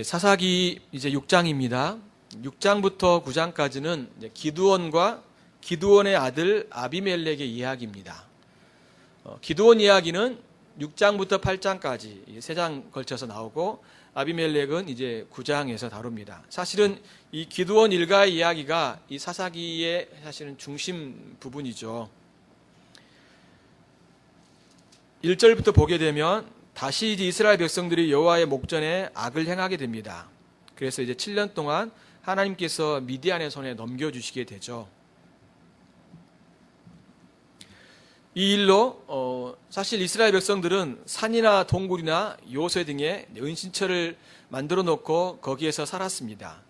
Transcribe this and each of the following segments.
사사기 이제 6장입니다. 6장부터 9장까지는 기드온과 기드온의 아들 아비멜렉의 이야기입니다. 기드온 이야기는 6장부터 8장까지 3장 걸쳐서 나오고, 아비멜렉은 이제 9장에서 다룹니다. 사실은 이 기드온 일가의 이야기가 이 사사기의 사실은 중심 부분이죠. 1절부터 보게 되면 다시 이제 이스라엘 백성들이 여호와의 목전에 악을 행하게 됩니다. 그래서 이제 7년 동안 하나님께서 미디안의 손에 넘겨주시게 되죠. 이 일로 사실 이스라엘 백성들은 산이나 동굴이나 요새 등의 은신처를 만들어 놓고 거기에서 살았습니다.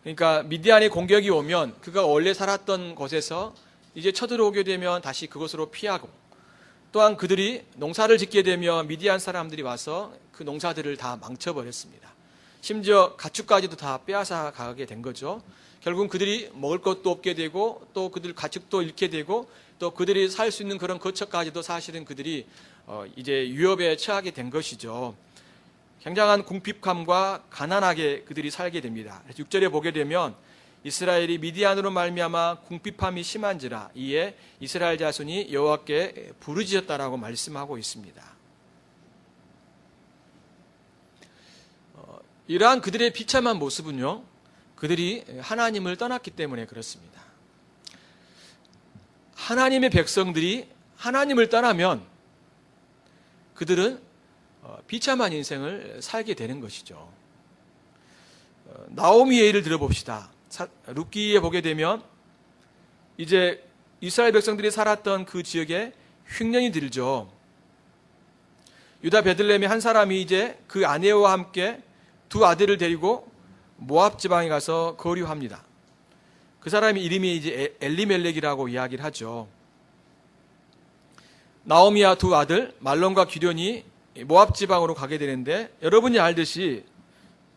그러니까 미디안의 공격이 오면 그가 원래 살았던 곳에서 이제 쳐들어오게 되면 다시 그곳으로 피하고, 또한 그들이 농사를 짓게 되면 미디안 사람들이 와서 그 농사들을 다 망쳐버렸습니다. 심지어 가축까지도 다 빼앗아 가게 된 거죠. 결국은 그들이 먹을 것도 없게 되고, 또 그들 가축도 잃게 되고, 또 그들이 살 수 있는 그런 거처까지도 사실은 그들이 이제 위협에 처하게 된 것이죠. 굉장한 궁핍함과 가난하게 그들이 살게 됩니다. 6절에 보게 되면 이스라엘이 미디안으로 말미암아 궁핍함이 심한지라 이에 이스라엘 자손이 여호와께 부르짖었다라고 말씀하고 있습니다. 이러한 그들의 비참한 모습은요, 그들이 하나님을 떠났기 때문에 그렇습니다. 하나님의 백성들이 하나님을 떠나면 그들은 비참한 인생을 살게 되는 것이죠. 나오미의 예를 들어봅시다. 룻기에 보게 되면 이제 이스라엘 백성들이 살았던 그 지역에 흉년이 들죠. 유다 베들레헴의 한 사람이 이제 그 아내와 함께 두 아들을 데리고 모압 지방에 가서 거류합니다. 그 사람의 이름이 이제 엘리멜렉이라고 이야기를 하죠. 나오미와 두 아들 말론과 기련이 모압 지방으로 가게 되는데, 여러분이 알듯이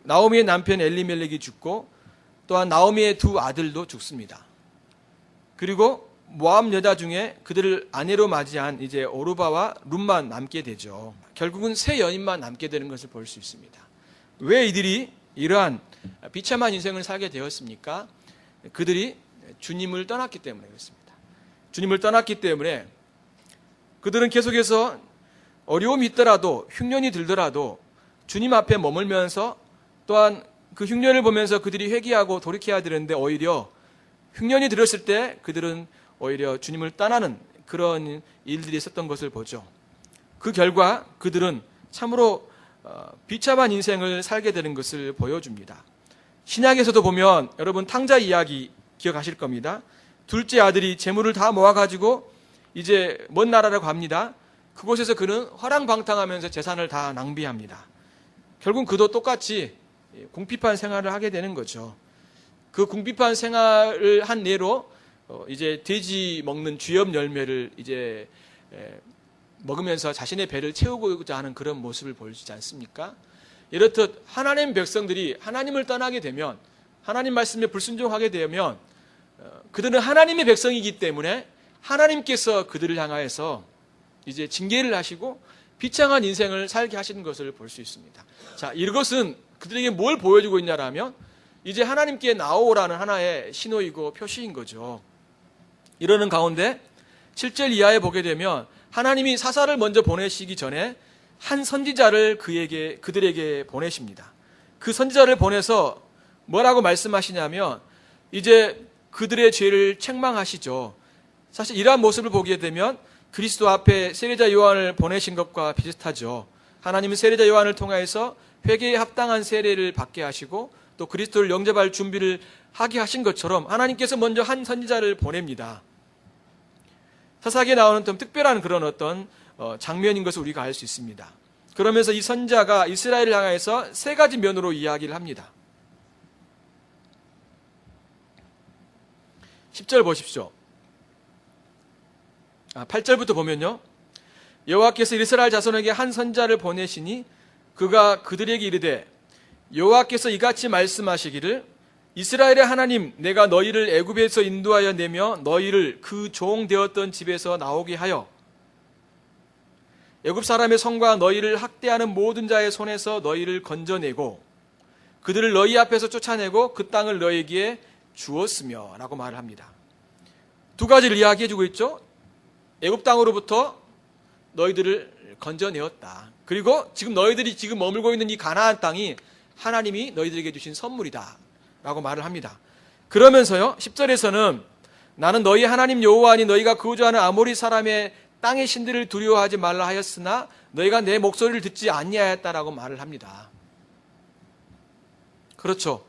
나오미의 남편 엘리멜렉이 죽고, 또한 나오미의 두 아들도 죽습니다. 그리고 모압 여자 중에 그들을 아내로 맞이한 이제 오르바와 룻만 남게 되죠. 결국은 세 연인만 남게 되는 것을 볼 수 있습니다. 왜 이들이 이러한 비참한 인생을 살게 되었습니까? 그들이 주님을 떠났기 때문에 그렇습니다. 주님을 떠났기 때문에 그들은 계속해서 어려움이 있더라도, 흉년이 들더라도 주님 앞에 머물면서, 또한 그 흉년을 보면서 그들이 회개하고 돌이켜야 되는데, 오히려 흉년이 들었을 때 그들은 오히려 주님을 떠나는 그런 일들이 있었던 것을 보죠. 그 결과 그들은 참으로 비참한 인생을 살게 되는 것을 보여줍니다. 신약에서도 보면 여러분 탕자 이야기 기억하실 겁니다. 둘째 아들이 재물을 다 모아가지고 이제 먼 나라로 갑니다. 그곳에서 그는 허랑방탕하면서 재산을 다 낭비합니다. 결국 그도 똑같이 궁핍한 생활을 하게 되는 거죠. 그 궁핍한 생활을 한 예로 이제 돼지 먹는 쥐염 열매를 이제 먹으면서 자신의 배를 채우고자 하는 그런 모습을 보여주지 않습니까? 이렇듯 하나님 백성들이 하나님을 떠나게 되면, 하나님 말씀에 불순종하게 되면 그들은 하나님의 백성이기 때문에 하나님께서 그들을 향하여서 이제 징계를 하시고 비참한 인생을 살게 하시는 것을 볼 수 있습니다. 자, 이것은 그들에게 뭘 보여주고 있냐라면 이제 하나님께 나오라는 하나의 신호이고 표시인 거죠. 이러는 가운데 7절 이하에 보게 되면 하나님이 사사를 먼저 보내시기 전에 한 선지자를 그들에게 보내십니다. 그 선지자를 보내서 뭐라고 말씀하시냐면 이제 그들의 죄를 책망하시죠. 사실 이러한 모습을 보게 되면 그리스도 앞에 세례자 요한을 보내신 것과 비슷하죠. 하나님은 세례자 요한을 통해서 회개에 합당한 세례를 받게 하시고, 또 그리스도를 영접할 준비를 하게 하신 것처럼 하나님께서 먼저 한 선지자를 보냅니다. 사사기에 나오는 좀 특별한 그런 어떤 장면인 것을 우리가 알 수 있습니다. 그러면서 이 선지자가 이스라엘을 향해서 세 가지 면으로 이야기를 합니다. 10절 보십시오. 8절부터 보면요, 여호와께서 이스라엘 자손에게 한 선지자를 보내시니 그가 그들에게 이르되 여호와께서 이같이 말씀하시기를 이스라엘의 하나님, 내가 너희를 애굽에서 인도하여 내며 너희를 그 종 되었던 집에서 나오게 하여 애굽 사람의 손과 너희를 학대하는 모든 자의 손에서 너희를 건져내고 그들을 너희 앞에서 쫓아내고 그 땅을 너희에게 주었으며 라고 말을 합니다. 두 가지를 이야기해 주고 있죠. 애굽 땅으로부터 너희들을 건져내었다. 그리고 지금 너희들이 지금 머물고 있는 이 가나안 땅이 하나님이 너희들에게 주신 선물이다 라고 말을 합니다. 그러면서요 10절에서는 나는 너희 하나님 여호와니 너희가 거주하는 아모리 사람의 땅의 신들을 두려워하지 말라 하였으나 너희가 내 목소리를 듣지 아니하였다라고 말을 합니다. 그렇죠.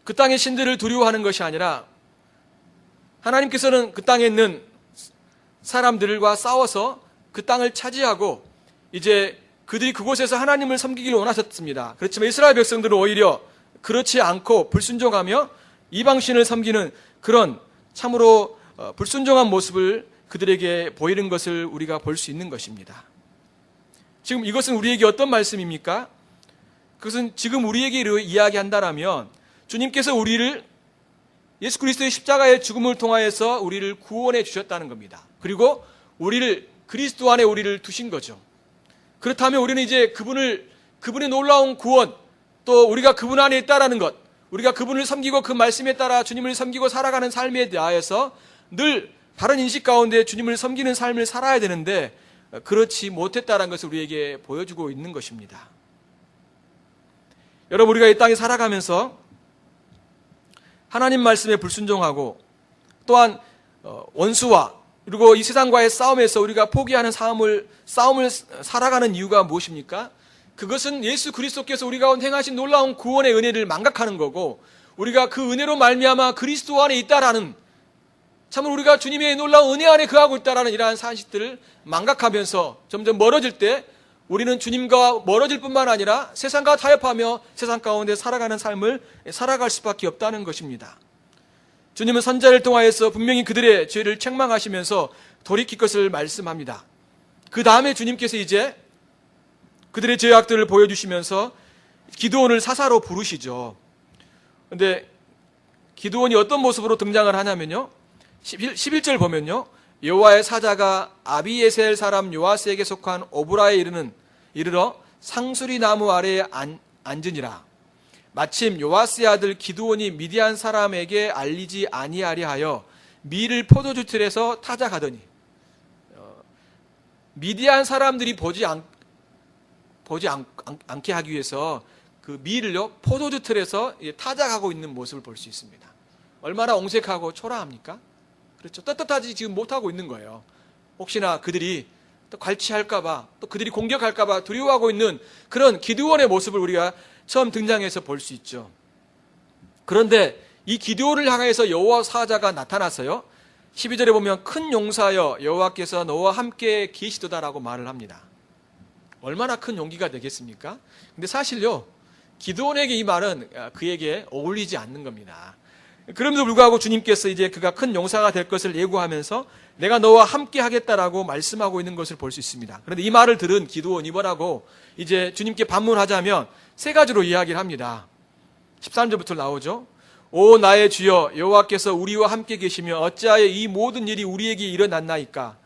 그 땅의 신들을 두려워하는 것이 아니라 하나님께서는 그 땅에 있는 사람들과 싸워서 그 땅을 차지하고 이제 그들이 그곳에서 하나님을 섬기기를 원하셨습니다. 그렇지만 이스라엘 백성들은 오히려 그렇지 않고 불순종하며 이방신을 섬기는 그런 참으로 불순종한 모습을 그들에게 보이는 것을 우리가 볼 수 있는 것입니다. 지금 이것은 우리에게 어떤 말씀입니까? 그것은 지금 우리에게 이야기한다라면 주님께서 우리를 예수 그리스도의 십자가의 죽음을 통하여서 우리를 구원해 주셨다는 겁니다. 그리고 우리를 그리스도 안에 우리를 두신 거죠. 그렇다면 우리는 이제 그분의 놀라운 구원, 또 우리가 그분 안에 있다라는 것, 우리가 그분을 섬기고 그 말씀에 따라 주님을 섬기고 살아가는 삶에 대하여서 늘 바른 인식 가운데 주님을 섬기는 삶을 살아야 되는데 그렇지 못했다는 것을 우리에게 보여주고 있는 것입니다. 여러분, 우리가 이 땅에 살아가면서 하나님 말씀에 불순종하고 또한 원수와 그리고 이 세상과의 싸움에서 우리가 포기하는 싸움을 살아가는 이유가 무엇입니까? 그것은 예수 그리스도께서 우리 가운데 행하신 놀라운 구원의 은혜를 망각하는 거고 우리가 그 은혜로 말미암아 그리스도 안에 있다라는 참으로 우리가 주님의 놀라운 은혜 안에 거하고 있다라는 이러한 사실들을 망각하면서 점점 멀어질 때 우리는 주님과 멀어질 뿐만 아니라 세상과 타협하며 세상 가운데 살아가는 삶을 살아갈 수밖에 없다는 것입니다. 주님은 선자를 통하여서 분명히 그들의 죄를 책망하시면서 돌이킬 것을 말씀합니다. 그 다음에 주님께서 이제 그들의 죄악들을 보여주시면서 기드온을 사사로 부르시죠. 그런데 기드온이 어떤 모습으로 등장을 하냐면요, 11절 보면요, 여호와의 사자가 아비에셀 사람 요아스에게 속한 오브라에 이르러 상수리 나무 아래에 앉으니라. 마침 요아스의 아들 기드온이 미디안 사람에게 알리지 아니하려 하여 밀을 포도주 틀에서 타자 가더니, 미디안 사람들이 보지 않게 하기 위해서 그 밀을요 포도주 틀에서 타작하고 있는 모습을 볼 수 있습니다. 얼마나 옹색하고 초라합니까? 그렇죠. 떳떳하지 지금 못하고 있는 거예요. 혹시나 그들이 또 갈취할까봐, 또 그들이 공격할까봐 두려워하고 있는 그런 기드온의 모습을 우리가 처음 등장해서 볼 수 있죠. 그런데 이 기드온을 향해서 여호와 사자가 나타나서요, 12절에 보면 큰 용사여 여호와께서 너와 함께 계시도다라고 말을 합니다. 얼마나 큰 용기가 되겠습니까? 근데 사실요, 기드온에게 이 말은 그에게 어울리지 않는 겁니다. 그럼에도 불구하고 주님께서 이제 그가 큰 용사가 될 것을 예고하면서 내가 너와 함께 하겠다라고 말씀하고 있는 것을 볼 수 있습니다. 그런데 이 말을 들은 기드온이 뭐라고 이제 주님께 반문하자면 세 가지로 이야기를 합니다. 13절부터 나오죠. 오 나의 주여 여호와께서 우리와 함께 계시며 어찌하여 이 모든 일이 우리에게 일어났나이까?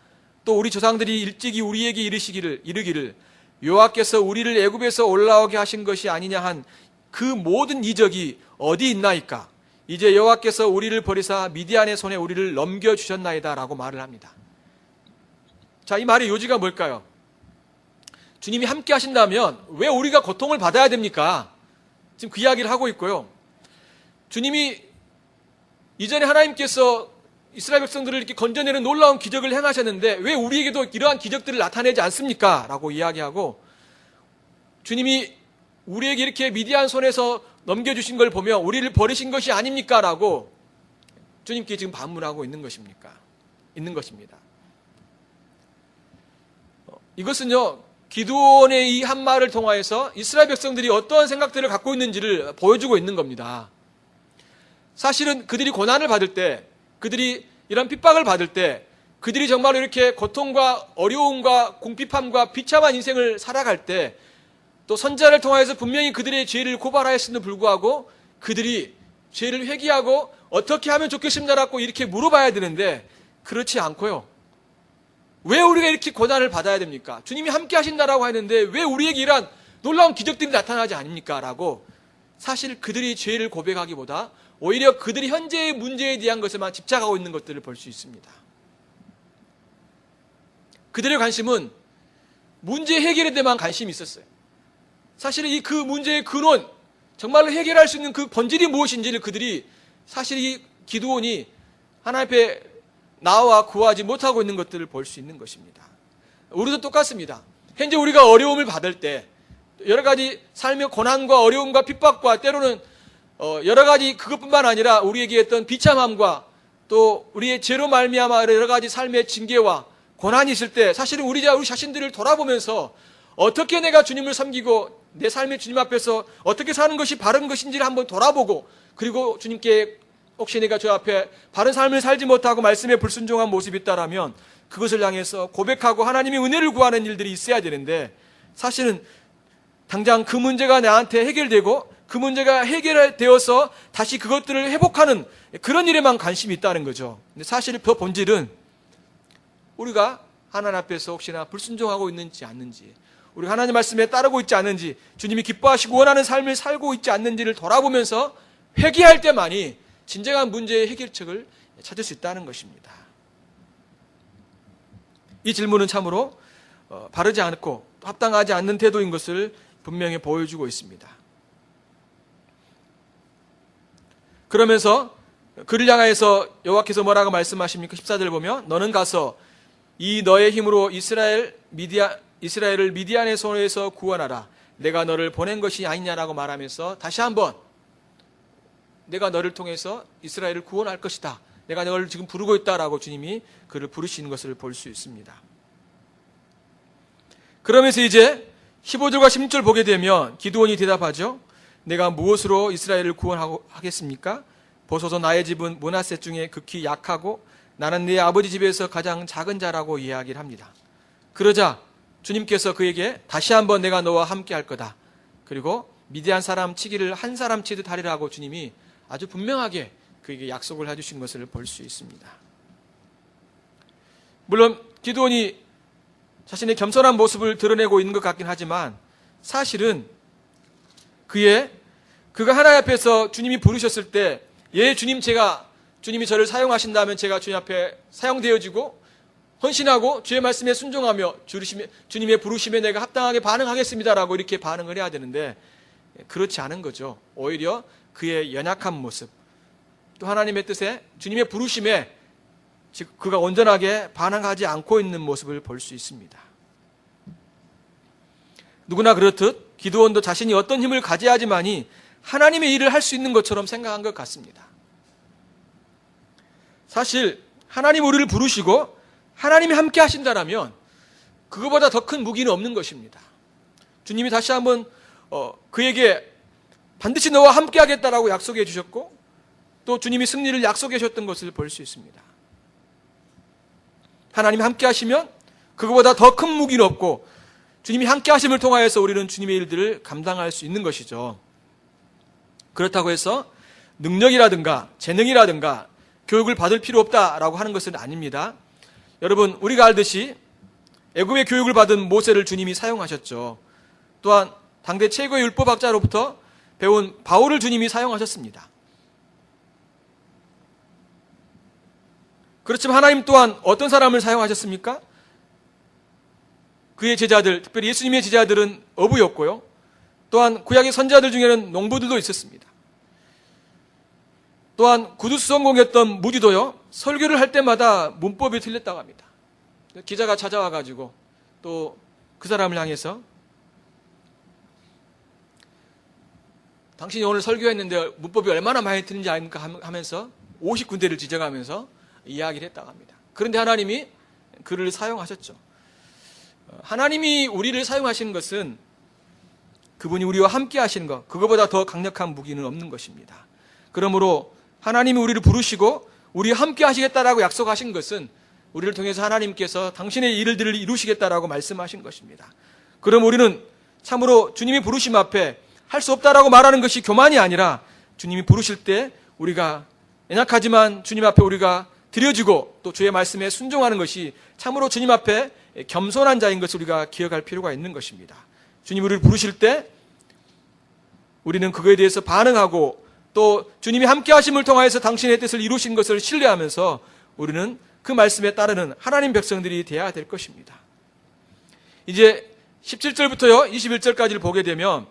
또 우리 조상들이 일찍이 우리에게 이르기를 여호와께서 우리를 애굽에서 올라오게 하신 것이 아니냐 한 그 모든 이적이 어디 있나이까? 이제 여호와께서 우리를 버리사 미디안의 손에 우리를 넘겨주셨나이다 라고 말을 합니다. 자, 이 말의 요지가 뭘까요? 주님이 함께 하신다면 왜 우리가 고통을 받아야 됩니까? 지금 그 이야기를 하고 있고요. 주님이 이전에 하나님께서 이스라엘 백성들을 이렇게 건져내는 놀라운 기적을 행하셨는데 왜 우리에게도 이러한 기적들을 나타내지 않습니까? 라고 이야기하고, 주님이 우리에게 이렇게 미디안 손에서 넘겨주신 걸 보면 우리를 버리신 것이 아닙니까? 라고 주님께 지금 반문하고 있는 것입니다. 이것은요, 기드온의 이 한 말을 통하여서 이스라엘 백성들이 어떠한 생각들을 갖고 있는지를 보여주고 있는 겁니다. 사실은 그들이 고난을 받을 때, 그들이 이런 핍박을 받을 때, 그들이 정말 이렇게 고통과 어려움과 궁핍함과 비참한 인생을 살아갈 때, 또 선자를 통하여서 분명히 그들의 죄를 고발하였음에도 불구하고 그들이 죄를 회개하고 어떻게 하면 좋겠습니다라고 이렇게 물어봐야 되는데 그렇지 않고요. 왜 우리가 이렇게 고난을 받아야 됩니까? 주님이 함께 하신다라고 했는데 왜 우리에게 이러한 놀라운 기적들이 나타나지 않습니까? 라고 사실 그들이 죄를 고백하기보다 오히려 그들이 현재의 문제에 대한 것에만 집착하고 있는 것들을 볼 수 있습니다. 그들의 관심은 문제 해결에 대한 관심이 있었어요. 사실 그 문제의 근원, 정말로 해결할 수 있는 그 본질이 무엇인지를 그들이 사실 이 기드온이 하나님 앞에 나와 구하지 못하고 있는 것들을 볼 수 있는 것입니다. 우리도 똑같습니다. 현재 우리가 어려움을 받을 때 여러 가지 삶의 고난과 어려움과 핍박과 때로는 여러 가지 그것뿐만 아니라 우리에게 어떤 비참함과 또 우리의 죄로 말미암아 여러 가지 삶의 징계와 고난이 있을 때 사실은 우리 자신들을 돌아보면서 어떻게 내가 주님을 섬기고 내 삶의 주님 앞에서 어떻게 사는 것이 바른 것인지를 한번 돌아보고 그리고 주님께 혹시 내가 저 앞에 바른 삶을 살지 못하고 말씀에 불순종한 모습이 있다라면 그것을 향해서 고백하고 하나님의 은혜를 구하는 일들이 있어야 되는데 사실은 당장 그 문제가 나한테 해결되고 그 문제가 해결되어서 다시 그것들을 회복하는 그런 일에만 관심이 있다는 거죠. 근데 사실 그 본질은 우리가 하나님 앞에서 혹시나 불순종하고 있는지 않는지 우리가 하나님 말씀에 따르고 있지 않는지 주님이 기뻐하시고 원하는 삶을 살고 있지 않는지를 돌아보면서 회개할 때만이 진정한 문제의 해결책을 찾을 수 있다는 것입니다. 이 질문은 참으로 바르지 않고 합당하지 않는 태도인 것을 분명히 보여주고 있습니다. 그러면서 그를 향해서 여호와께서 뭐라고 말씀하십니까? 14절을 보면 너는 가서 이 너의 힘으로 이스라엘을 미디안의 손에서 구원하라. 내가 너를 보낸 것이 아니냐라고 말하면서 다시 한번 내가 너를 통해서 이스라엘을 구원할 것이다. 내가 너를 지금 부르고 있다라고 주님이 그를 부르시는 것을 볼 수 있습니다. 그러면서 이제 15절과 16절 보게 되면 기드온이 대답하죠. 내가 무엇으로 이스라엘을 구원하겠습니까? 보소서 나의 집은 므낫세 중에 극히 약하고 나는 내 아버지 집에서 가장 작은 자라고 이야기를 합니다. 그러자 주님께서 그에게 다시 한번 내가 너와 함께 할 거다. 그리고 미디안 사람 치기를 한 사람 치듯 하리라고 주님이 아주 분명하게 그에게 약속을 해주신 것을 볼 수 있습니다. 물론 기드온이 자신의 겸손한 모습을 드러내고 있는 것 같긴 하지만 사실은 그가 하나님 앞에서 주님이 부르셨을 때 주님이 저를 사용하신다면 제가 주님 앞에 사용되어지고 헌신하고 주의 말씀에 순종하며 주님의 부르심에 내가 합당하게 반응하겠습니다라고 이렇게 반응을 해야 되는데 그렇지 않은 거죠. 오히려 그의 연약한 모습 또 하나님의 뜻에 주님의 부르심에 즉 그가 온전하게 반응하지 않고 있는 모습을 볼 수 있습니다. 누구나 그렇듯 기드온도 자신이 어떤 힘을 가져야지만이 하나님의 일을 할 수 있는 것처럼 생각한 것 같습니다. 사실 하나님 우리를 부르시고 하나님이 함께 하신다라면 그거보다 더 큰 무기는 없는 것입니다. 주님이 다시 한번 그에게 반드시 너와 함께 하겠다라고 약속해 주셨고 또 주님이 승리를 약속해 주셨던 것을 볼 수 있습니다. 하나님이 함께 하시면 그거보다 더 큰 무기는 없고 주님이 함께 하심을 통하여서 우리는 주님의 일들을 감당할 수 있는 것이죠. 그렇다고 해서 능력이라든가 재능이라든가 교육을 받을 필요 없다라고 하는 것은 아닙니다. 여러분 우리가 알듯이 애굽의 교육을 받은 모세를 주님이 사용하셨죠. 또한 당대 최고의 율법학자로부터 배운 바울을 주님이 사용하셨습니다. 그렇지만 하나님 또한 어떤 사람을 사용하셨습니까? 그의 제자들, 특별히 예수님의 제자들은 어부였고요. 또한 구약의 선지자들 중에는 농부들도 있었습니다. 또한 구두수성공이었던 무디도요. 설교를 할 때마다 문법이 틀렸다고 합니다. 기자가 찾아와가지고 또 그 사람을 향해서 당신이 오늘 설교했는데 문법이 얼마나 많이 틀린지 아닙니까? 하면서 50군데를 지적하면서 이야기를 했다고 합니다. 그런데 하나님이 그를 사용하셨죠. 하나님이 우리를 사용하시는 것은 그분이 우리와 함께 하시는 것, 그거보다 더 강력한 무기는 없는 것입니다. 그러므로 하나님이 우리를 부르시고 우리와 함께 하시겠다라고 약속하신 것은 우리를 통해서 하나님께서 당신의 일들을 이루시겠다라고 말씀하신 것입니다. 그럼 우리는 참으로 주님이 부르심 앞에 할 수 없다라고 말하는 것이 교만이 아니라 주님이 부르실 때 우리가 연약하지만 주님 앞에 우리가 드려지고 또 주의 말씀에 순종하는 것이 참으로 주님 앞에 겸손한 자인 것을 우리가 기억할 필요가 있는 것입니다. 주님 우리를 부르실 때 우리는 그거에 대해서 반응하고 또 주님이 함께 하심을 통하여서 당신의 뜻을 이루신 것을 신뢰하면서 우리는 그 말씀에 따르는 하나님 백성들이 되어야 될 것입니다. 이제 17절부터요 21절까지를 보게 되면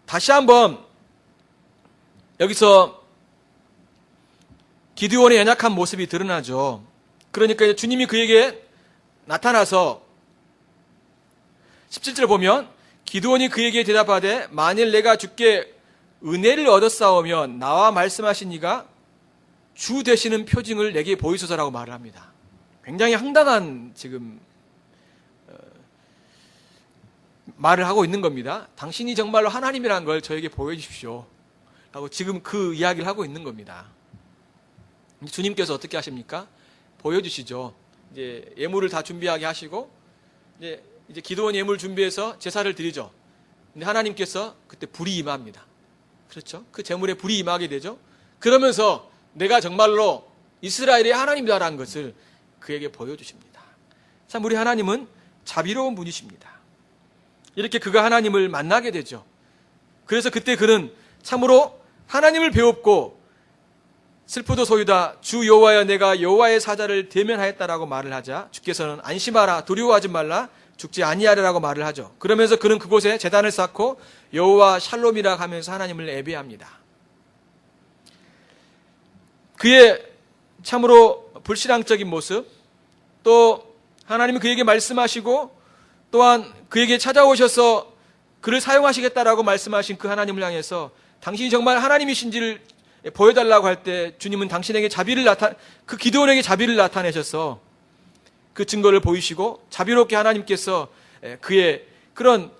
다시 한번 여기서 기드온의 연약한 모습이 드러나죠. 그러니까 주님이 그에게 나타나서 17절 보면 기드온이 그에게 대답하되 만일 내가 주께 은혜를 얻었사오면 나와 말씀하신 이가 주 되시는 표징을 내게 보이소서라고 말을 합니다. 굉장히 황당한 지금 말을 하고 있는 겁니다. 당신이 정말로 하나님이라는 걸 저에게 보여주십시오 라고 지금 그 이야기를 하고 있는 겁니다. 주님께서 어떻게 하십니까? 보여주시죠. 이제 예물을 다 준비하게 하시고 이제 기드온 예물 준비해서 제사를 드리죠. 근데 하나님께서 그때 불이 임합니다. 그렇죠? 그 제물에 불이 임하게 되죠. 그러면서 내가 정말로 이스라엘의 하나님이다라는 것을 그에게 보여주십니다. 참 우리 하나님은 자비로운 분이십니다. 이렇게 그가 하나님을 만나게 되죠. 그래서 그때 그는 참으로 하나님을 배웠고 슬프도 소유다 주 여호와여 내가 여호와의 사자를 대면하였다라고 말을 하자 주께서는 안심하라 두려워하지 말라 죽지 아니하리라고 말을 하죠. 그러면서 그는 그곳에 제단을 쌓고 여호와 샬롬이라 하면서 하나님을 예배합니다. 그의 참으로 불신앙적인 모습, 또 하나님이 그에게 말씀하시고 또한 그에게 찾아오셔서 그를 사용하시겠다라고 말씀하신 그 하나님을 향해서 당신이 정말 하나님이신지를 보여달라고 할 때 주님은 당신에게 그 기드온에게 자비를 나타내셔서 그 증거를 보이시고 자비롭게 하나님께서 그의 그런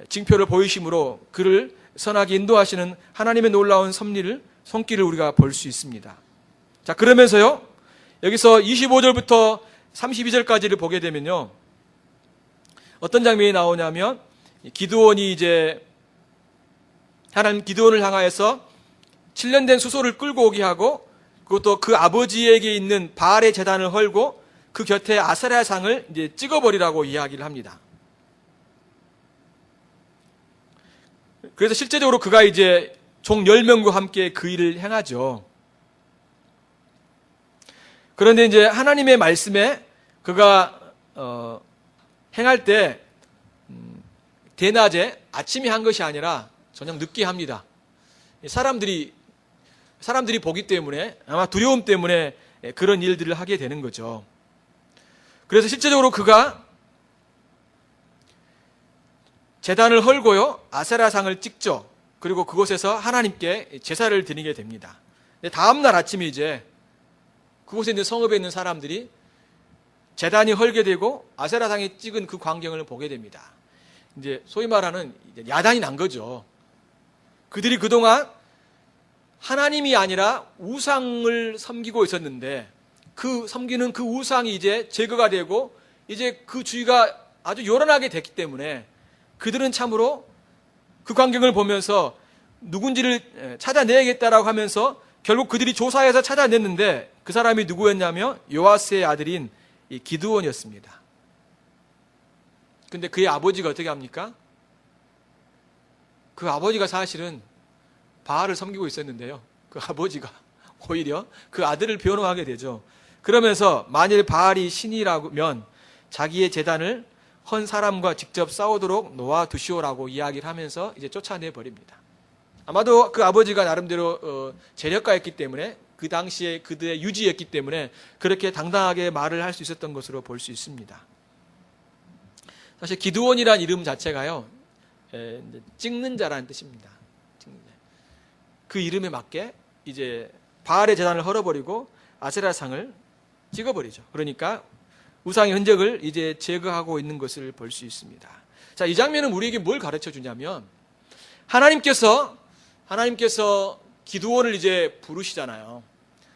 징표를 보이심으로 그를 선하게 인도하시는 하나님의 놀라운 손길을 우리가 볼 수 있습니다. 자, 그러면서요 여기서 25절부터 32절까지를 보게 되면요 어떤 장면이 나오냐면 기드온이 이제 하나님 기드온을 향하여서 7년 된 수소를 끌고 오게 하고 그것도 그 아버지에게 있는 바알의 제단을 헐고 그 곁에 아세라 상을 이제 찍어버리라고 이야기를 합니다. 그래서 실제적으로 그가 이제 종 10명과 함께 그 일을 행하죠. 그런데 이제 하나님의 말씀에 그가 행할 때 대낮에 아침에 한 것이 아니라 저녁 늦게 합니다. 사람들이 보기 때문에 아마 두려움 때문에 그런 일들을 하게 되는 거죠. 그래서 실제적으로 그가 제단을 헐고요 아세라상을 찍죠. 그리고 그곳에서 하나님께 제사를 드리게 됩니다. 다음 날 아침에 이제 그곳에 있는 성읍에 있는 사람들이 제단이 헐게 되고 아세라상에 찍은 그 광경을 보게 됩니다. 이제 소위 말하는 야단이 난 거죠. 그들이 그동안 하나님이 아니라 우상을 섬기고 있었는데 그 섬기는 그 우상이 이제 제거가 되고 이제 그 주의가 아주 요란하게 됐기 때문에 그들은 참으로 그 광경을 보면서 누군지를 찾아내야겠다라고 하면서 결국 그들이 조사해서 찾아냈는데 그 사람이 누구였냐면 요아스의 아들인 이 기드온이었습니다. 근데 그의 아버지가 어떻게 합니까? 그 아버지가 사실은 바알을 섬기고 있었는데요. 그 아버지가 오히려 그 아들을 변호하게 되죠. 그러면서 만일 바알이 신이라면 자기의 제단을 헌 사람과 직접 싸우도록 놓아두시오라고 이야기를 하면서 이제 쫓아내 버립니다. 아마도 그 아버지가 나름대로 재력가였기 때문에 그 당시에 그들의 유지였기 때문에 그렇게 당당하게 말을 할 수 있었던 것으로 볼 수 있습니다. 사실 기드온이라는 이름 자체가요 찍는 자라는 뜻입니다. 그 이름에 맞게 이제 바알의 제단을 헐어버리고 아세라상을 찍어버리죠. 그러니까 우상의 흔적을 이제 제거하고 있는 것을 볼 수 있습니다. 자, 이 장면은 우리에게 뭘 가르쳐 주냐면 하나님께서 기드온을 이제 부르시잖아요.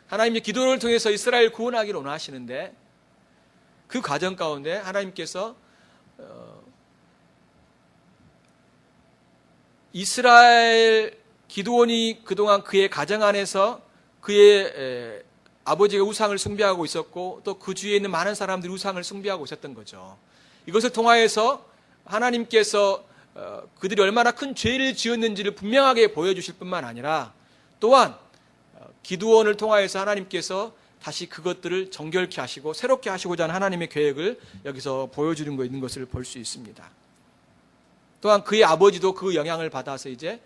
하나님이 기드온을 통해서 이스라엘 구원하기를 원하시는데 그 과정 가운데 하나님께서 이스라엘 기드온이 그동안 그의 가정 안에서 그의 아버지가 우상을 숭배하고 있었고 또 그 주위에 있는 많은 사람들이 우상을 숭배하고 있었던 거죠. 이것을 통하여서 하나님께서 그들이 얼마나 큰 죄를 지었는지를 분명하게 보여주실 뿐만 아니라 또한 기드온을 통하여서 하나님께서 다시 그것들을 정결케 하시고 새롭게 하시고자 하는 하나님의 계획을 여기서 보여주는 거 있는 것을 볼 수 있습니다. 또한 그의 아버지도 그 영향을 받아서 이제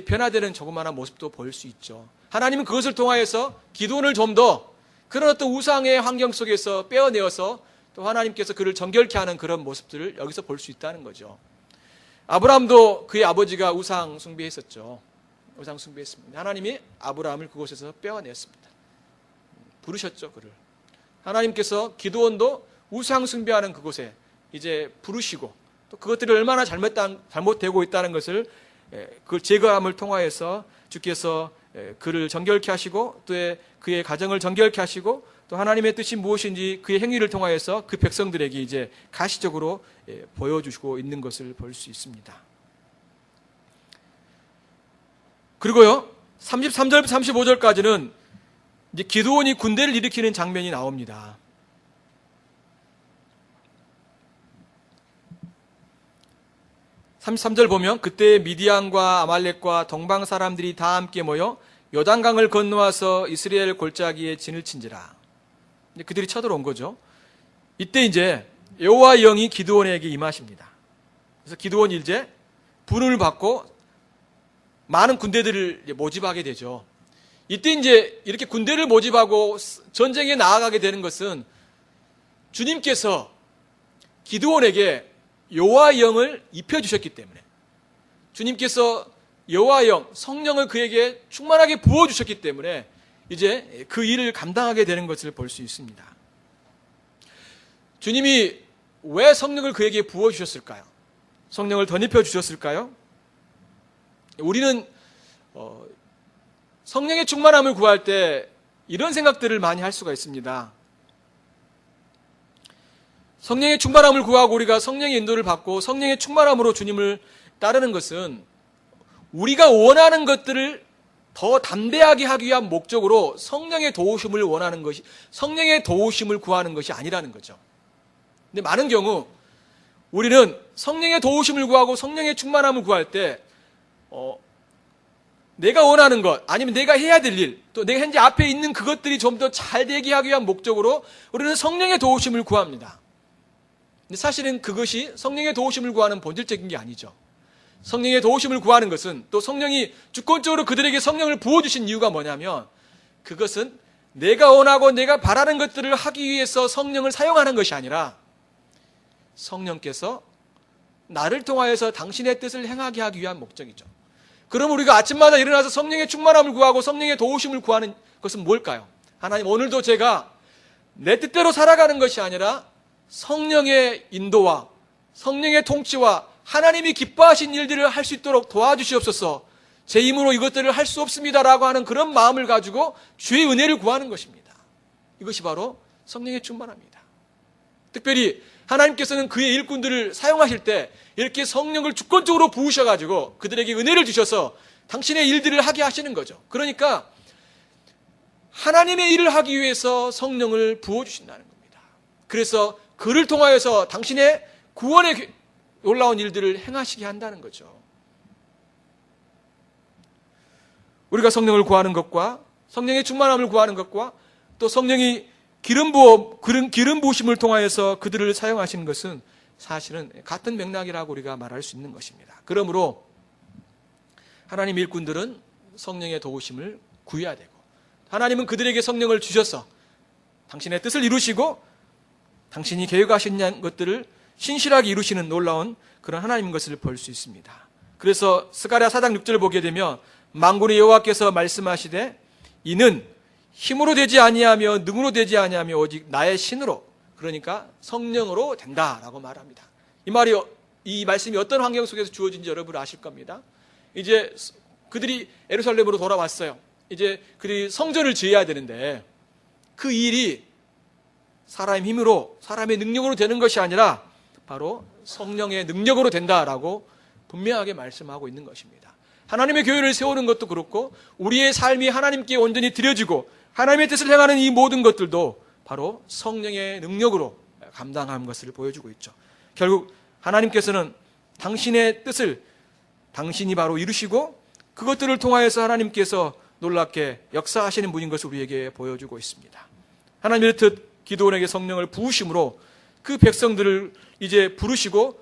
변화되는 조그마한 모습도 볼 수 있죠. 하나님은 그것을 통하여서 기드온을 좀 더 그런 어떤 우상의 환경 속에서 빼어내어서 또 하나님께서 그를 정결케 하는 그런 모습들을 여기서 볼 수 있다는 거죠. 아브라함도 그의 아버지가 우상 숭배했었죠. 우상 숭배했습니다. 하나님이 아브라함을 그곳에서 빼어냈습니다. 부르셨죠, 그를. 하나님께서 기드온도 우상 숭배하는 그곳에 이제 부르시고 또 그것들이 얼마나 잘못되고 있다는 것을 그 제거함을 통하여서 주께서 그를 정결케 하시고 또 그의 가정을 정결케 하시고 또 하나님의 뜻이 무엇인지 그의 행위를 통하여서 그 백성들에게 이제 가시적으로 보여주시고 있는 것을 볼 수 있습니다. 그리고요, 33절, 35절까지는 이제 기드온이 군대를 일으키는 장면이 나옵니다. (33절) 보면 그때 미디안과 아말렉과 동방 사람들이 다 함께 모여 요단강을 건너와서 이스라엘 골짜기에 진을 친지라. 그들이 쳐들어온 거죠. 이때 이제 여호와 영이 기드온에게 임하십니다. 그래서 기드온이 이제 부름을 받고 많은 군대들을 모집하게 되죠. 이때 이제 이렇게 군대를 모집하고 전쟁에 나아가게 되는 것은 주님께서 기드온에게 여호와 영을 입혀주셨기 때문에, 주님께서 여호와 영, 성령을 그에게 충만하게 부어주셨기 때문에 이제 그 일을 감당하게 되는 것을 볼 수 있습니다. 주님이 왜 성령을 그에게 부어주셨을까요? 성령을 덧입혀 주셨을까요? 우리는 성령의 충만함을 구할 때 이런 생각들을 많이 할 수가 있습니다. 성령의 충만함을 구하고 우리가 성령의 인도를 받고 성령의 충만함으로 주님을 따르는 것은 우리가 원하는 것들을 더 담대하게 하기 위한 목적으로 성령의 도우심을 원하는 것이, 성령의 도우심을 구하는 것이 아니라는 거죠. 근데 많은 경우 우리는 성령의 도우심을 구하고 성령의 충만함을 구할 때 내가 원하는 것, 아니면 내가 해야 될 일, 또 내가 현재 앞에 있는 그것들이 좀 더 잘 되게 하기 위한 목적으로 우리는 성령의 도우심을 구합니다. 근데 사실은 그것이 성령의 도우심을 구하는 본질적인 게 아니죠. 성령의 도우심을 구하는 것은, 또 성령이 주권적으로 그들에게 성령을 부어주신 이유가 뭐냐면, 그것은 내가 원하고 내가 바라는 것들을 하기 위해서 성령을 사용하는 것이 아니라 성령께서 나를 통하여서 당신의 뜻을 행하게 하기 위한 목적이죠. 그럼 우리가 아침마다 일어나서 성령의 충만함을 구하고 성령의 도우심을 구하는 것은 뭘까요? 하나님, 오늘도 제가 내 뜻대로 살아가는 것이 아니라 성령의 인도와 성령의 통치와 하나님이 기뻐하신 일들을 할 수 있도록 도와주시옵소서. 제 힘으로 이것들을 할 수 없습니다라고 하는 그런 마음을 가지고 주의 은혜를 구하는 것입니다. 이것이 바로 성령의 충만함입니다. 특별히 하나님께서는 그의 일꾼들을 사용하실 때 이렇게 성령을 주권적으로 부으셔가지고 그들에게 은혜를 주셔서 당신의 일들을 하게 하시는 거죠. 그러니까 하나님의 일을 하기 위해서 성령을 부어주신다는 겁니다. 그래서 그를 통하여서 당신의 구원의 놀라운 일들을 행하시게 한다는 거죠. 우리가 성령을 구하는 것과 성령의 충만함을 구하는 것과 또 성령이 기름 부으심을 통하여서 그들을 사용하시는 것은 사실은 같은 맥락이라고 우리가 말할 수 있는 것입니다. 그러므로 하나님 일꾼들은 성령의 도우심을 구해야 되고, 하나님은 그들에게 성령을 주셔서 당신의 뜻을 이루시고 당신이 계획하신 것들을 신실하게 이루시는 놀라운 그런 하나님인 것을 볼 수 있습니다. 그래서 스가랴 4장 6절을 보게 되면 만군의 여호와께서 말씀하시되 이는 힘으로 되지 아니하며 능으로 되지 아니하며 오직 나의 신으로, 그러니까 성령으로 된다라고 말합니다. 이 말씀이 어떤 환경 속에서 주어진지 여러분 아실 겁니다. 이제 그들이 예루살렘으로 돌아왔어요. 이제 그들이 성전을 지어야 되는데 그 일이 사람의 힘으로, 사람의 능력으로 되는 것이 아니라 바로 성령의 능력으로 된다라고 분명하게 말씀하고 있는 것입니다. 하나님의 교회를 세우는 것도 그렇고 우리의 삶이 하나님께 온전히 드려지고 하나님의 뜻을 행하는 이 모든 것들도 바로 성령의 능력으로 감당하는 것을 보여주고 있죠. 결국 하나님께서는 당신의 뜻을 당신이 바로 이루시고 그것들을 통하여서 하나님께서 놀랍게 역사하시는 분인 것을 우리에게 보여주고 있습니다. 하나님 이렇듯 기드온에게 성령을 부으심으로 그 백성들을 이제 부르시고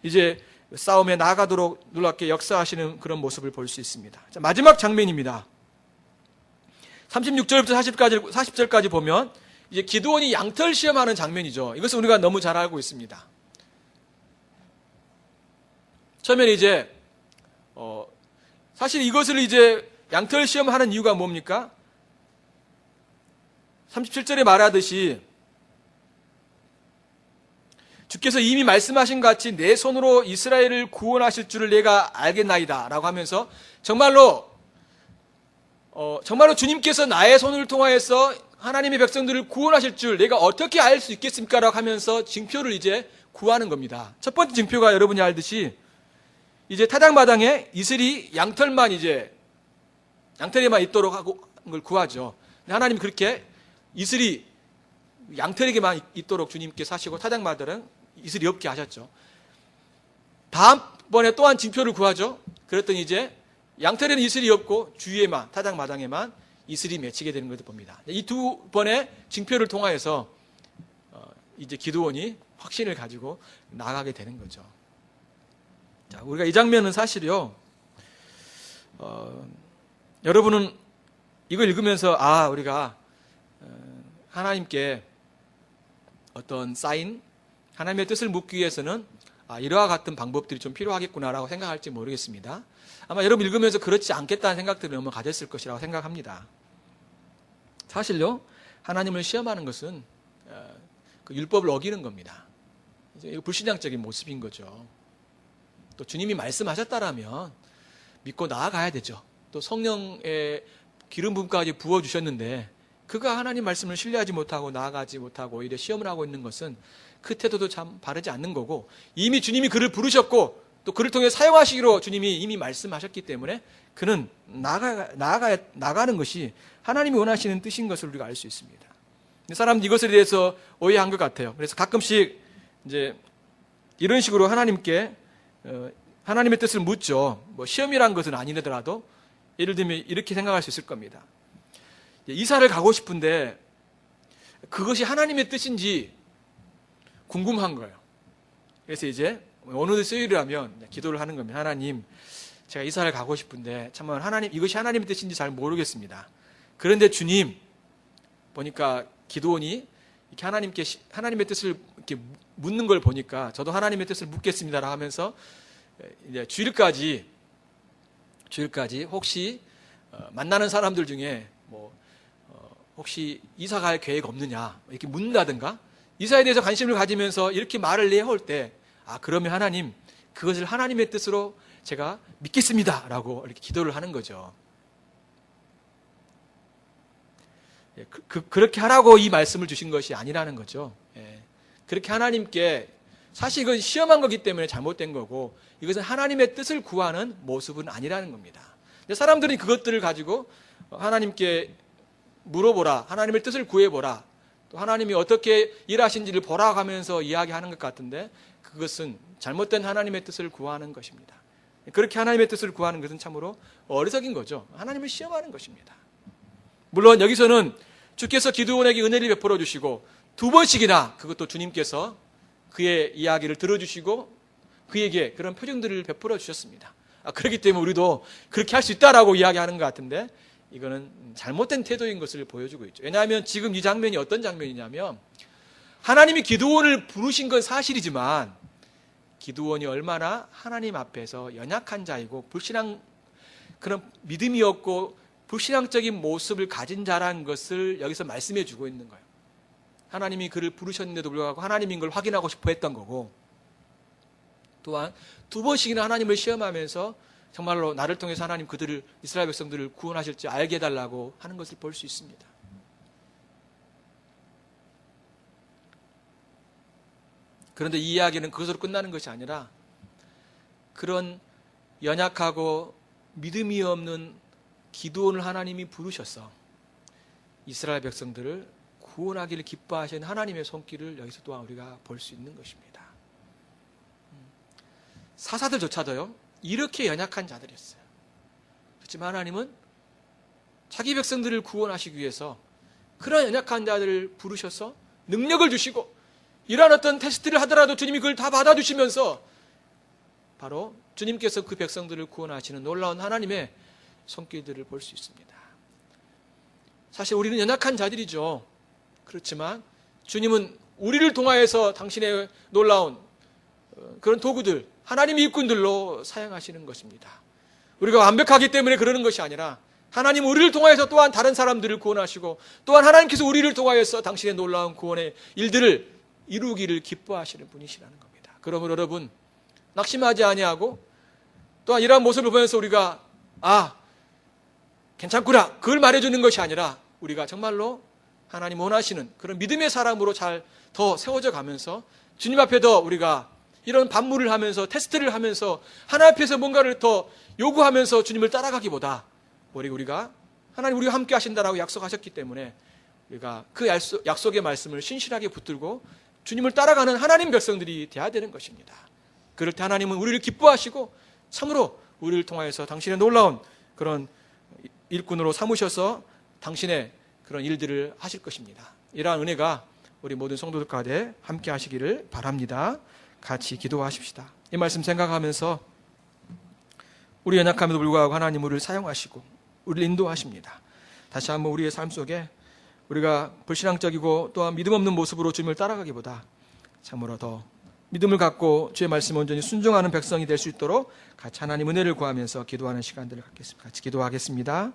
이제 싸움에 나아가도록 놀랍게 역사하시는 그런 모습을 볼 수 있습니다. 자, 마지막 장면입니다. 36절부터 40절까지 보면 이제 기드온이 양털 시험하는 장면이죠. 이것은 우리가 너무 잘 알고 있습니다. 처음에 이제 사실 이것을 이제 양털 시험하는 이유가 뭡니까? 37절에 말하듯이 주께서 이미 말씀하신 같이 내 손으로 이스라엘을 구원하실 줄을 내가 알겠나이다 라고 하면서 정말로 주님께서 나의 손을 통하여서 하나님의 백성들을 구원하실 줄 내가 어떻게 알 수 있겠습니까? 라고 하면서 징표를 이제 구하는 겁니다. 첫 번째 징표가 여러분이 알듯이 이제 타작마당에 이슬이 양털에만 있도록 하고 걸 구하죠. 하나님 그렇게 이슬이 양털에게만 있도록 주님께서 하시고 타작마당은 이슬이 없게 하셨죠. 다음번에 또한 징표를 구하죠. 그랬더니 이제 양털에는 이슬이 없고 주위에만 타작마당에만 이슬이 맺히게 되는 것을 봅니다. 이 두 번의 징표를 통하여서 이제 기드온이 확신을 가지고 나가게 되는 거죠. 자, 우리가 이 장면은 사실요, 여러분은 이걸 읽으면서 우리가 하나님께 어떤 사인, 하나님의 뜻을 묻기 위해서는 이러한 같은 방법들이 좀 필요하겠구나라고 생각할지 모르겠습니다. 아마 여러분 읽으면서 그렇지 않겠다는 생각들을 너무 가졌을 것이라고 생각합니다. 사실요, 하나님을 시험하는 것은 그 율법을 어기는 겁니다. 이거 불신앙적인 모습인 거죠. 또 주님이 말씀하셨다라면 믿고 나아가야 되죠. 또 성령의 기름 부음까지 부어주셨는데 그가 하나님 말씀을 신뢰하지 못하고 나아가지 못하고 오히려 시험을 하고 있는 것은 그 태도도 참 바르지 않는 거고, 이미 주님이 그를 부르셨고 또 그를 통해 사용하시기로 주님이 이미 말씀하셨기 때문에 그는 나가는 것이 하나님이 원하시는 뜻인 것을 우리가 알 수 있습니다. 사람들이 이것에 대해서 오해한 것 같아요. 그래서 가끔씩 이제 이런 식으로 하나님께 하나님의 뜻을 묻죠. 뭐 시험이란 것은 아니더라도 예를 들면 이렇게 생각할 수 있을 겁니다. 이사를 가고 싶은데 그것이 하나님의 뜻인지 궁금한 거예요. 그래서 이제 어느 수요일이라면 기도를 하는 겁니다. 하나님, 제가 이사를 가고 싶은데 참만 하나님, 이것이 하나님의 뜻인지 잘 모르겠습니다. 그런데 주님, 보니까 기드온이 이렇게 하나님께 하나님의 뜻을 이렇게 묻는 걸 보니까 저도 하나님의 뜻을 묻겠습니다라 하면서 이제 주일까지 혹시 만나는 사람들 중에 혹시 이사 갈 계획 없느냐 이렇게 묻는다든가, 이사에 대해서 관심을 가지면서 이렇게 말을 내올 때 그러면 하나님, 그것을 하나님의 뜻으로 제가 믿겠습니다 라고 이렇게 기도를 하는 거죠. 그렇게 하라고 이 말씀을 주신 것이 아니라는 거죠. 그렇게 하나님께, 사실 이건 시험한 거기 때문에 잘못된 거고 이것은 하나님의 뜻을 구하는 모습은 아니라는 겁니다. 근데 사람들이 그것들을 가지고 하나님께 물어보라, 하나님의 뜻을 구해보라, 또 하나님이 어떻게 일하신지를 보라 하면서 이야기하는 것 같은데 그것은 잘못된 하나님의 뜻을 구하는 것입니다. 그렇게 하나님의 뜻을 구하는 것은 참으로 어리석인 거죠. 하나님을 시험하는 것입니다. 물론 여기서는 주께서 기드온에게 은혜를 베풀어 주시고 두 번씩이나 그것도 주님께서 그의 이야기를 들어주시고 그에게 그런 표정들을 베풀어 주셨습니다. 그렇기 때문에 우리도 그렇게 할 수 있다라고 이야기하는 것 같은데 이거는 잘못된 태도인 것을 보여주고 있죠. 왜냐하면 지금 이 장면이 어떤 장면이냐면 하나님이 기드온을 부르신 건 사실이지만 기드온이 얼마나 하나님 앞에서 연약한 자이고 그런 믿음이 없고 불신앙적인 모습을 가진 자라는 것을 여기서 말씀해 주고 있는 거예요. 하나님이 그를 부르셨는데도 불구하고 하나님인 걸 확인하고 싶어 했던 거고, 또한 두 번씩이나 하나님을 시험하면서 정말로 나를 통해서 하나님 그들을, 이스라엘 백성들을 구원하실지 알게 해달라고 하는 것을 볼 수 있습니다. 그런데 이 이야기는 그것으로 끝나는 것이 아니라 그런 연약하고 믿음이 없는 기드온을 하나님이 부르셔서 이스라엘 백성들을 구원하기를 기뻐하시는 하나님의 손길을 여기서 또한 우리가 볼 수 있는 것입니다. 사사들조차도요, 이렇게 연약한 자들이었어요. 그렇지만 하나님은 자기 백성들을 구원하시기 위해서 그런 연약한 자들을 부르셔서 능력을 주시고, 이러한 어떤 테스트를 하더라도 주님이 그걸 다 받아주시면서 바로 주님께서 그 백성들을 구원하시는 놀라운 하나님의 손길들을 볼 수 있습니다. 사실 우리는 연약한 자들이죠. 그렇지만 주님은 우리를 통하여서 당신의 놀라운 그런 도구들, 하나님의 일꾼들로 사용하시는 것입니다. 우리가 완벽하기 때문에 그러는 것이 아니라 하나님 우리를 통하여서 또한 다른 사람들을 구원하시고, 또한 하나님께서 우리를 통하여서 당신의 놀라운 구원의 일들을 이루기를 기뻐하시는 분이시라는 겁니다. 그러므로 여러분, 낙심하지 아니하고, 또한 이러한 모습을 보면서 우리가 괜찮구나, 그걸 말해주는 것이 아니라 우리가 정말로 하나님 원하시는 그런 믿음의 사람으로 잘 더 세워져 가면서 주님 앞에 더 우리가 이런 반문을 하면서 테스트를 하면서 하나님 앞에서 뭔가를 더 요구하면서 주님을 따라가기보다, 우리가 하나님 우리와 함께 하신다라고 약속하셨기 때문에 우리가 그 약속의 말씀을 신실하게 붙들고 주님을 따라가는 하나님 백성들이 되어야 되는 것입니다. 그럴 때 하나님은 우리를 기뻐하시고 참으로 우리를 통하여서 당신의 놀라운 그런 일꾼으로 삼으셔서 당신의 그런 일들을 하실 것입니다. 이러한 은혜가 우리 모든 성도들 가운데 함께 하시기를 바랍니다. 같이 기도하십시다. 이 말씀 생각하면서 우리 연약함에도 불구하고 하나님 우리를 사용하시고 우리를 인도하십니다. 다시 한번 우리의 삶 속에 우리가 불신앙적이고 또한 믿음 없는 모습으로 주님을 따라가기보다 참으로 더 믿음을 갖고 주의 말씀에 온전히 순종하는 백성이 될 수 있도록 같이 하나님 은혜를 구하면서 기도하는 시간들을 갖겠습니다. 같이 기도하겠습니다.